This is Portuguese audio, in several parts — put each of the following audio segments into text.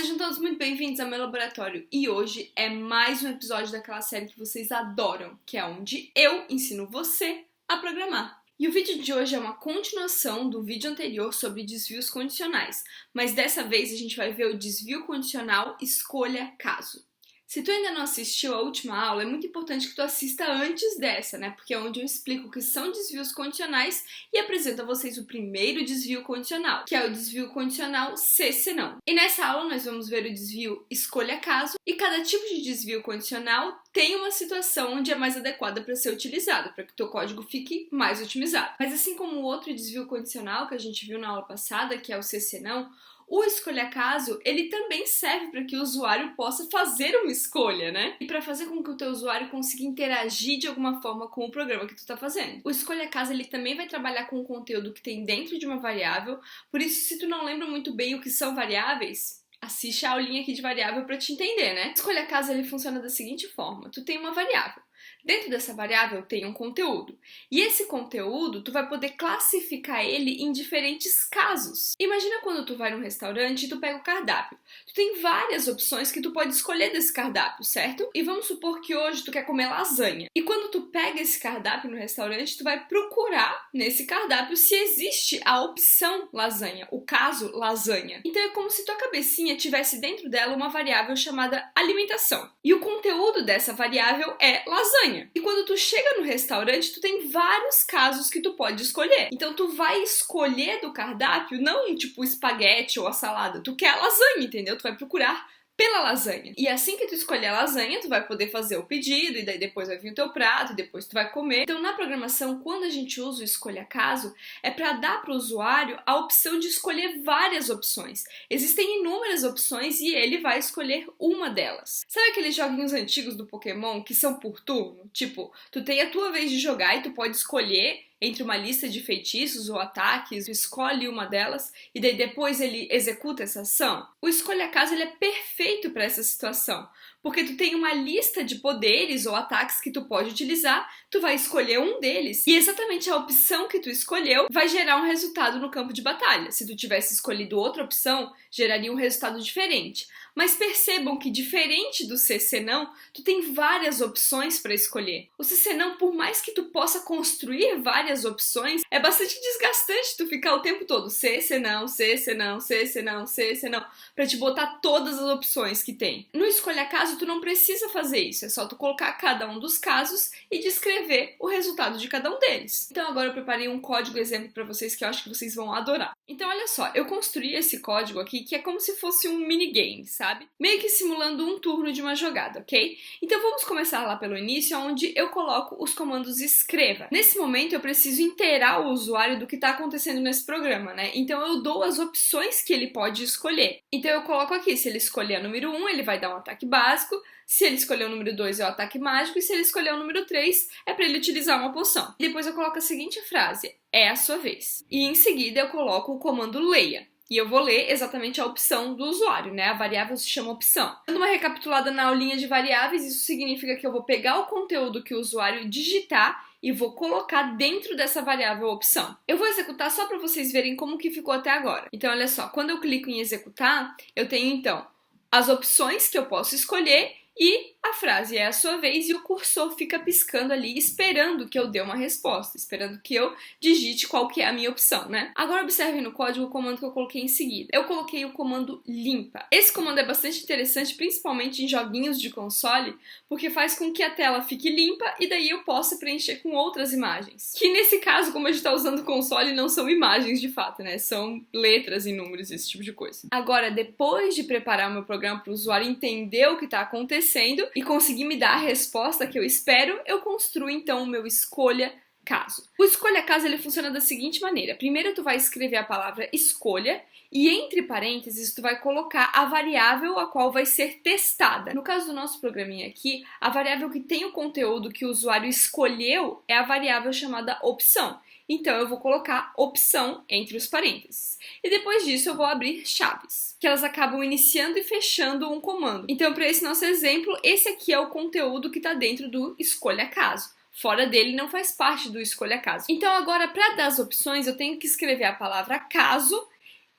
sejam todos muito bem-vindos ao meu laboratório e hoje é mais um episódio daquela série que vocês adoram, que é onde eu ensino você a programar. E o vídeo de hoje é uma continuação do vídeo anterior sobre desvios condicionais, mas dessa vez a gente vai ver o desvio condicional escolha caso. Se tu ainda não assistiu a última aula, é muito importante que tu assista antes dessa, né? Porque é onde eu explico o que são desvios condicionais e apresento a vocês o primeiro desvio condicional, que é o desvio condicional se senão. E nessa aula nós vamos ver o desvio escolha caso e cada tipo de desvio condicional tem uma situação onde é mais adequada para ser utilizada, para que o teu código fique mais otimizado. Mas assim como o outro desvio condicional que a gente viu na aula passada, que é o se senão, o escolha caso, ele também serve para que o usuário possa fazer uma escolha, né? E para fazer com que o teu usuário consiga interagir de alguma forma com o programa que tu tá fazendo. O escolha caso, ele também vai trabalhar com o conteúdo que tem dentro de uma variável, por isso se tu não lembra muito bem o que são variáveis, assiste a aulinha aqui de variável para te entender, né? O escolha caso, ele funciona da seguinte forma: tu tem uma variável. Dentro dessa variável tem um conteúdo. E esse conteúdo, tu vai poder classificar ele em diferentes casos. Imagina quando tu vai num restaurante e tu pega o cardápio. Tu tem várias opções que tu pode escolher desse cardápio, certo? E vamos supor que hoje tu quer comer lasanha. E quando tu pega esse cardápio no restaurante, tu vai procurar nesse cardápio se existe a opção lasanha, o caso lasanha. Então é como se tua cabecinha tivesse dentro dela uma variável chamada alimentação. E o conteúdo dessa variável é lasanha. E quando tu chega no restaurante, tu tem vários casos que tu pode escolher. Então tu vai escolher do cardápio não tipo espaguete ou a salada, tu quer a lasanha, entendeu? Tu vai procurar pela lasanha. E assim que tu escolher a lasanha, tu vai poder fazer o pedido, e daí depois vai vir o teu prato, e depois tu vai comer. Então na programação, quando a gente usa o escolha caso, é para dar para o usuário a opção de escolher várias opções. Existem inúmeras opções e ele vai escolher uma delas. Sabe aqueles joguinhos antigos do Pokémon que são por turno? Tipo, tu tem a tua vez de jogar e tu pode escolher entre uma lista de feitiços ou ataques, tu escolhe uma delas e daí depois ele executa essa ação. O escolha caso, ele é perfeito para essa situação, porque tu tem uma lista de poderes ou ataques que tu pode utilizar, tu vai escolher um deles e exatamente a opção que tu escolheu vai gerar um resultado no campo de batalha. Se tu tivesse escolhido outra opção, geraria um resultado diferente. Mas percebam que, diferente do se senão, tu tem várias opções para escolher. O se senão, por mais que tu possa construir várias opções, é bastante desgastante tu ficar o tempo todo se senão, se senão, se senão, se senão, para te botar todas as opções que tem. No escolha caso, tu não precisa fazer isso, é só tu colocar cada um dos casos e descrever o resultado de cada um deles. Então agora eu preparei um código exemplo para vocês que eu acho que vocês vão adorar. Então olha só, eu construí esse código aqui que é como se fosse um minigame, sabe? Meio que simulando um turno de uma jogada, ok? Então vamos começar lá pelo início, onde eu coloco os comandos escreva. Nesse momento eu preciso inteirar o usuário do que está acontecendo nesse programa, né? Então eu dou as opções que ele pode escolher. Então eu coloco aqui, se ele escolher o número 1, ele vai dar um ataque básico, se ele escolher o número 2 é o ataque mágico, e se ele escolher o número 3 é para ele utilizar uma poção. E depois eu coloco a seguinte frase: é a sua vez. E em seguida eu coloco o comando leia. E eu vou ler exatamente a opção do usuário, né? A variável se chama opção. Dando uma recapitulada na aulinha de variáveis, isso significa que eu vou pegar o conteúdo que o usuário digitar e vou colocar dentro dessa variável opção. Eu vou executar só para vocês verem como que ficou até agora. Então, olha só, quando eu clico em executar, eu tenho então as opções que eu posso escolher e a frase é a sua vez e o cursor fica piscando ali esperando que eu dê uma resposta, esperando que eu digite qual que é a minha opção, né? Agora observem no código o comando que eu coloquei em seguida. Eu coloquei o comando limpa. Esse comando é bastante interessante, principalmente em joguinhos de console, porque faz com que a tela fique limpa e daí eu possa preencher com outras imagens. Que nesse caso, como a gente está usando console, não são imagens de fato, né? São letras e números, esse tipo de coisa. Agora, depois de preparar o meu programa para o usuário entender o que está acontecendo e conseguir me dar a resposta que eu espero, eu construo então o meu escolha caso. O escolha caso, ele funciona da seguinte maneira: primeiro tu vai escrever a palavra escolha e entre parênteses tu vai colocar a variável a qual vai ser testada. No caso do nosso programinha aqui, a variável que tem o conteúdo que o usuário escolheu é a variável chamada opção. Então eu vou colocar opção entre os parênteses. E depois disso eu vou abrir chaves, que elas acabam iniciando e fechando um comando. Então, para esse nosso exemplo, esse aqui é o conteúdo que está dentro do escolha caso. Fora dele não faz parte do escolha caso. Então agora, para dar as opções, eu tenho que escrever a palavra caso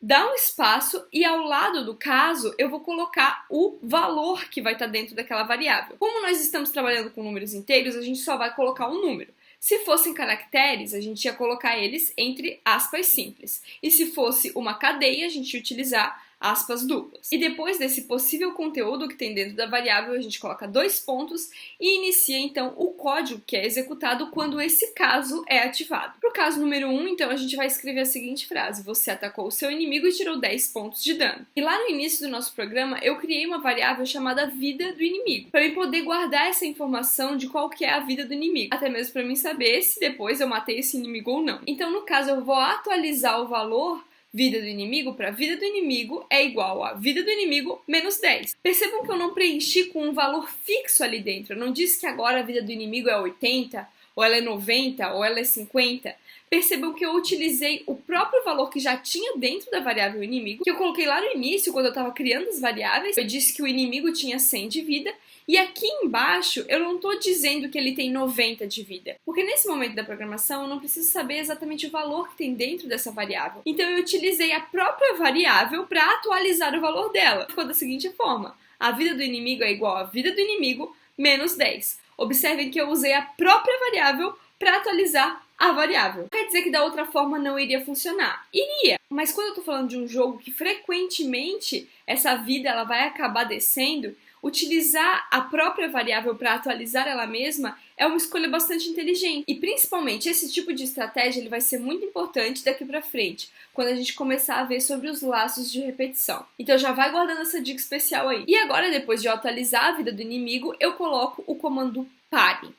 dá um espaço e ao lado do caso eu vou colocar o valor que vai estar dentro daquela variável. Como nós estamos trabalhando com números inteiros, a gente só vai colocar um número. Se fossem caracteres, a gente ia colocar eles entre aspas simples. E se fosse uma cadeia, a gente ia utilizar aspas duplas. E depois desse possível conteúdo que tem dentro da variável, a gente coloca 2 pontos e inicia então o código que é executado quando esse caso é ativado. Para o caso número 1, então a gente vai escrever a seguinte frase: você atacou o seu inimigo e tirou 10 pontos de dano. E lá no início do nosso programa, eu criei uma variável chamada vida do inimigo, para eu poder guardar essa informação de qual que é a vida do inimigo, até mesmo para mim saber se depois eu matei esse inimigo ou não. Então, no caso, eu vou atualizar o valor vida do inimigo para vida do inimigo é igual a vida do inimigo menos 10. Percebam que eu não preenchi com um valor fixo ali dentro. Eu não disse que agora a vida do inimigo é 80, ou ela é 90, ou ela é 50. Percebam que eu utilizei o próprio valor que já tinha dentro da variável inimigo, que eu coloquei lá no início, quando eu estava criando as variáveis. Eu disse que o inimigo tinha 100 de vida, e aqui embaixo eu não estou dizendo que ele tem 90 de vida, porque nesse momento da programação eu não preciso saber exatamente o valor que tem dentro dessa variável. Então eu utilizei a própria variável para atualizar o valor dela. Ficou da seguinte forma: a vida do inimigo é igual a vida do inimigo menos 10. Observem que eu usei a própria variável para atualizar a variável. Quer dizer que da outra forma não iria funcionar? Iria, mas quando eu estou falando de um jogo que frequentemente essa vida ela vai acabar descendo, utilizar a própria variável para atualizar ela mesma é uma escolha bastante inteligente. E principalmente esse tipo de estratégia ele vai ser muito importante daqui para frente, quando a gente começar a ver sobre os laços de repetição. Então já vai guardando essa dica especial aí. E agora, depois de eu atualizar a vida do inimigo, eu coloco o comando pare.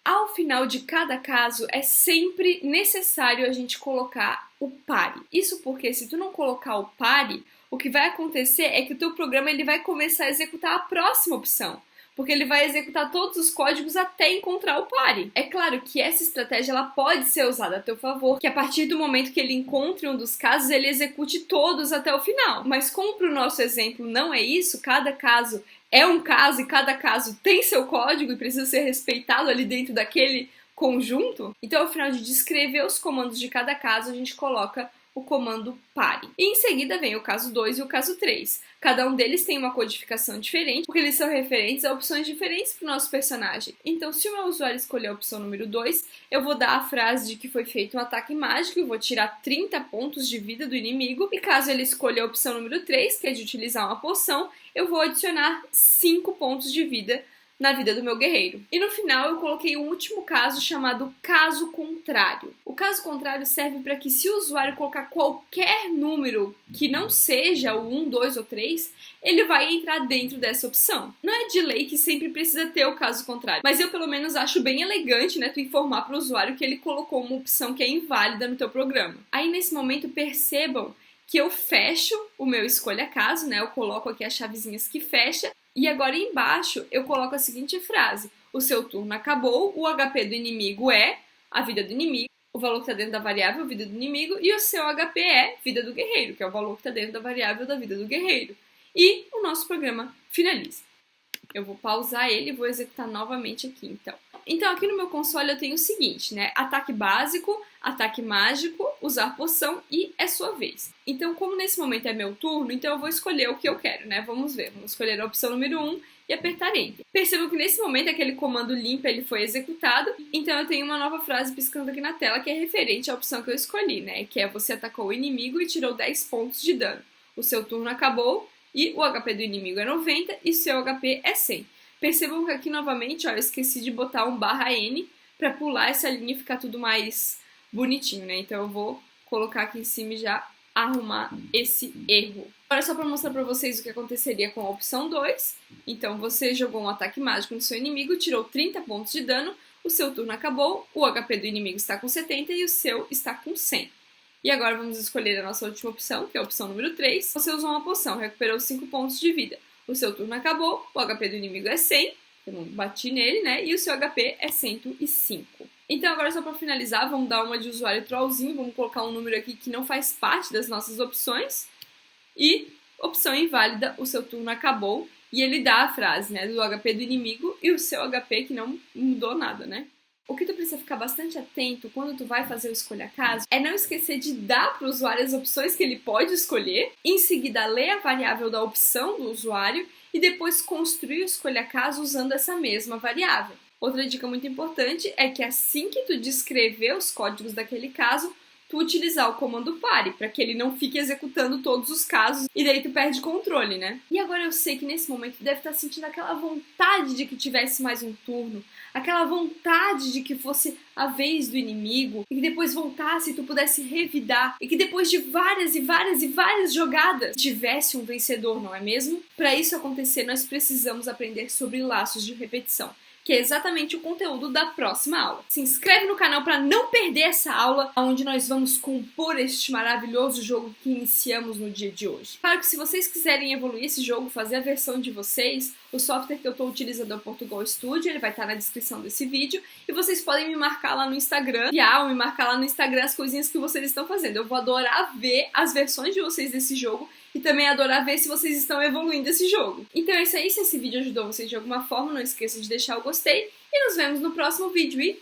Ao final de cada caso, é sempre necessário a gente colocar o pare. Isso porque se tu não colocar o pare, o que vai acontecer é que o teu programa ele vai começar a executar a próxima opção, porque ele vai executar todos os códigos até encontrar o pare. É claro que essa estratégia ela pode ser usada a teu favor, que a partir do momento que ele encontre um dos casos, ele execute todos até o final. Mas como para o nosso exemplo não é isso, cada caso é um caso e cada caso tem seu código e precisa ser respeitado ali dentro daquele conjunto, então ao final de descrever os comandos de cada caso, a gente coloca o comando pare. E em seguida vem o caso 2 e o caso 3. Cada um deles tem uma codificação diferente, porque eles são referentes a opções diferentes para o nosso personagem. Então, se o meu usuário escolher a opção número 2, eu vou dar a frase de que foi feito um ataque mágico e vou tirar 30 pontos de vida do inimigo. E caso ele escolha a opção número 3, que é de utilizar uma poção, eu vou adicionar 5 pontos de vida na vida do meu guerreiro. E no final eu coloquei um último caso chamado caso contrário. O caso contrário serve para que se o usuário colocar qualquer número que não seja o 1, 2 ou 3, ele vai entrar dentro dessa opção. Não é de lei que sempre precisa ter o caso contrário, mas eu pelo menos acho bem elegante, né, tu informar para o usuário que ele colocou uma opção que é inválida no teu programa. Aí nesse momento percebam que eu fecho o meu escolha caso, né, eu coloco aqui as chavezinhas que fecha. E agora embaixo eu coloco a seguinte frase: o seu turno acabou, o HP do inimigo é a vida do inimigo, o valor que está dentro da variável vida do inimigo, e o seu HP é vida do guerreiro, que é o valor que está dentro da variável da vida do guerreiro. E o nosso programa finaliza. Eu vou pausar ele e vou executar novamente aqui, então. Então aqui no meu console eu tenho o seguinte, né? Ataque básico, ataque mágico, usar poção e é sua vez. Então como nesse momento é meu turno, então eu vou escolher o que eu quero, né? Vamos ver, vamos escolher a opção número 1 e apertar Enter. Percebam que nesse momento aquele comando limpa ele foi executado, então eu tenho uma nova frase piscando aqui na tela que é referente à opção que eu escolhi, né? Que é você atacou o inimigo e tirou 10 pontos de dano. O seu turno acabou e o HP do inimigo é 90 e seu HP é 100. Percebam que aqui novamente, ó, eu esqueci de botar um /N para pular essa linha e ficar tudo mais bonitinho, né? Então eu vou colocar aqui em cima e já arrumar esse erro. Agora só para mostrar para vocês o que aconteceria com a opção 2. Então você jogou um ataque mágico no seu inimigo, tirou 30 pontos de dano, o seu turno acabou, o HP do inimigo está com 70 e o seu está com 100. E agora vamos escolher a nossa última opção, que é a opção número 3. Você usou uma poção, recuperou 5 pontos de vida. O seu turno acabou, o HP do inimigo é 100, eu não bati nele, né? E o seu HP é 105. Então agora só para finalizar, vamos dar uma de usuário trollzinho, vamos colocar um número aqui que não faz parte das nossas opções. E opção inválida, o seu turno acabou. E ele dá a frase, né, do HP do inimigo e o seu HP que não mudou nada, né? O que tu precisa ficar bastante atento quando tu vai fazer o escolha caso é não esquecer de dar para o usuário as opções que ele pode escolher, em seguida ler a variável da opção do usuário e depois construir o escolha caso usando essa mesma variável. Outra dica muito importante é que assim que tu descrever os códigos daquele caso, tu utilizar o comando pare, para que ele não fique executando todos os casos e daí tu perde controle, né? E agora eu sei que nesse momento tu deve estar sentindo aquela vontade de que tivesse mais um turno, aquela vontade de que fosse a vez do inimigo e que depois voltasse e tu pudesse revidar e que depois de várias e várias jogadas tivesse um vencedor, não é mesmo? Para isso acontecer, nós precisamos aprender sobre laços de repetição, que é exatamente o conteúdo da próxima aula. Se inscreve no canal para não perder essa aula, onde nós vamos compor este maravilhoso jogo que iniciamos no dia de hoje. Claro que se vocês quiserem evoluir esse jogo, fazer a versão de vocês, o software que eu estou utilizando é o Portugal Studio, ele vai estar na descrição desse vídeo, e vocês podem me marcar lá no Instagram, ou me marcar lá no Instagram as coisinhas que vocês estão fazendo. Eu vou adorar ver as versões de vocês desse jogo, e também adorar ver se vocês estão evoluindo esse jogo. Então é isso aí, se esse vídeo ajudou vocês de alguma forma, não esqueça de deixar o gostei e nos vemos no próximo vídeo e